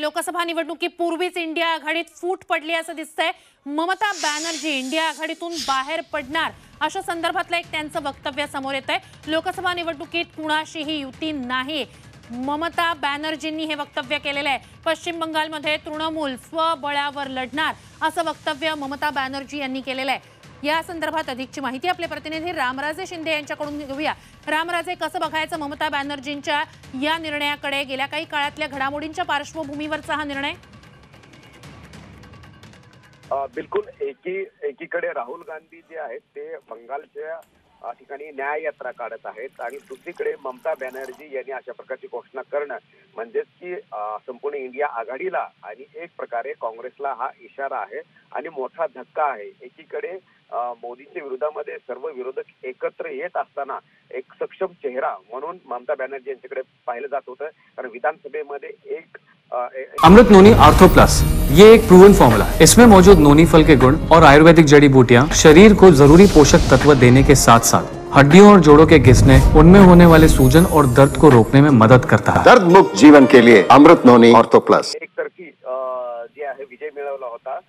Lok Sabha निवडणुकीपूर्वीच India आघाडीत फूट पडली असं दिसतंय। ममता बॅनर्जी इंडिया आघाडीतून बाहेर पडणार अशा संदर्भातलं एक त्यांचं वक्तव्य समोर येतंय। लोकसभा निवडणुकीत कुणाशीही युती नाही, ममता बॅनर्जींनी हे वक्तव्य केलेलं आहे। पश्चिम बंगालमध्ये तृणमूल स्वबळावर लढणार असं वक्तव्य ममता बॅनर्जी यांनी केलेलं आहे। या संदर्भात अधिकची माहिती आपले प्रतिनिधी रामराजे शिंदे यांच्याकडून घेऊया। रामराजे, कसं बघायचं ममता बॅनर्जींच्या या निर्णयाकडे? गेल्या काही काळातल्या घडामोडींच्या पार्श्वभूमीवरचा हा निर्णय? बिलकुल एकीकडे राहुल गांधी जे आहेत ते बंगालच्या ठिकाणी न्याय यात्रा काढत आहेत आणि दुसरीकडे ममता बॅनर्जी यांनी अशा प्रकारची घोषणा करणं म्हणजेच की संपूर्ण इंडिया आघाडीला आणि एक प्रकारे काँग्रेसला हा इशारा आहे आणि मोठा धक्का आहे। एकीकडे मोदींच्या विरोधामध्ये सर्व विरोधक एकत्र येत असताना एक सक्षम चेहरा म्हणून ममता बॅनर्जी यांच्याकडे पाहिलं जात होतं, कारण विधानसभेमध्ये एक अमृत नोनी आर्थो प्लस ये एक प्रूवन फॉर्मूला है। इसमें मौजूद नोनी फल के गुण और आयुर्वेदिक जड़ी बूटियां शरीर को जरूरी पोषक तत्व देने के साथ साथ हड्डियों और जोड़ों के घिसने, उनमें होने वाले सूजन और दर्द को रोकने में मदद करता है। दर्द मुक्त जीवन के लिए अमृत नोनी आर्थो प्लस एक तर्फी जे आहे विजय मिळवला होता,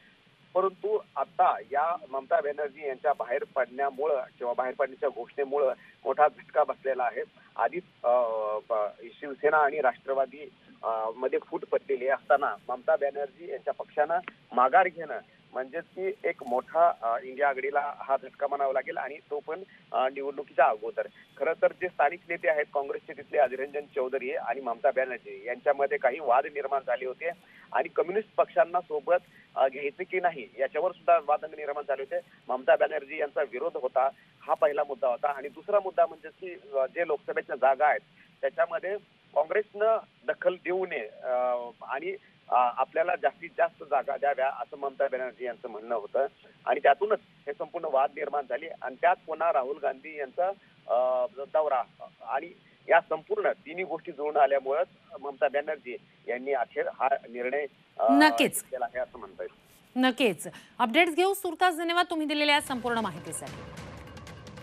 परंतु आता या ममता बॅनर्जी यांच्या बाहेर पडण्यामुळे किंवा बाहेर पडण्याच्या घोषणेमुळे मोठा झटका बसलेला आहे। आधीच शिवसेना आणि राष्ट्रवादी मध्ये फूट पडलेली असताना ममता बॅनर्जी यांच्या पक्षानं माघार घेणं म्हणजेच की एक मोठा इंडिया आघाडीला हा झटका म्हणावा लागेल आणि तो पण निवडणुकीच्या अगोदर। खरं तर जे स्थानिक नेते आहेत काँग्रेसचे तिथले अधीर रंजन चौधरी आणि ममता बॅनर्जी यांच्यामध्ये काही वाद निर्माण झाले होते आणि कम्युनिस्ट पक्षांना सोबत घ्यायचे की नाही याच्यावर सुद्धा वाद निर्माण झाले होते। ममता बॅनर्जी यांचा विरोध होता, हा पहिला मुद्दा होता। आणि दुसरा मुद्दा म्हणजे की जे लोकसभेच्या जागा आहेत त्याच्यामध्ये काँग्रेसनं दखल देऊ नये आणि आपल्याला जास्तीत जास्त जागा द्याव्या असं ममता बॅनर्जी यांचं म्हणणं होतं आणि त्यातूनच हे संपूर्ण वाद निर्माण झाले आणि त्यात पुन्हा राहुल गांधी यांचा दौरा आणि या संपूर्ण तिन्ही गोष्टी जुळून आल्यामुळे ममता बॅनर्जी यांनी अखेर हा निर्णय केला आहे असं म्हणता येईल। नक्कीच अपडेट्स घेऊ। सुरतास धन्यवाद तुम्ही दिलेल्या संपूर्ण माहितीसाठी।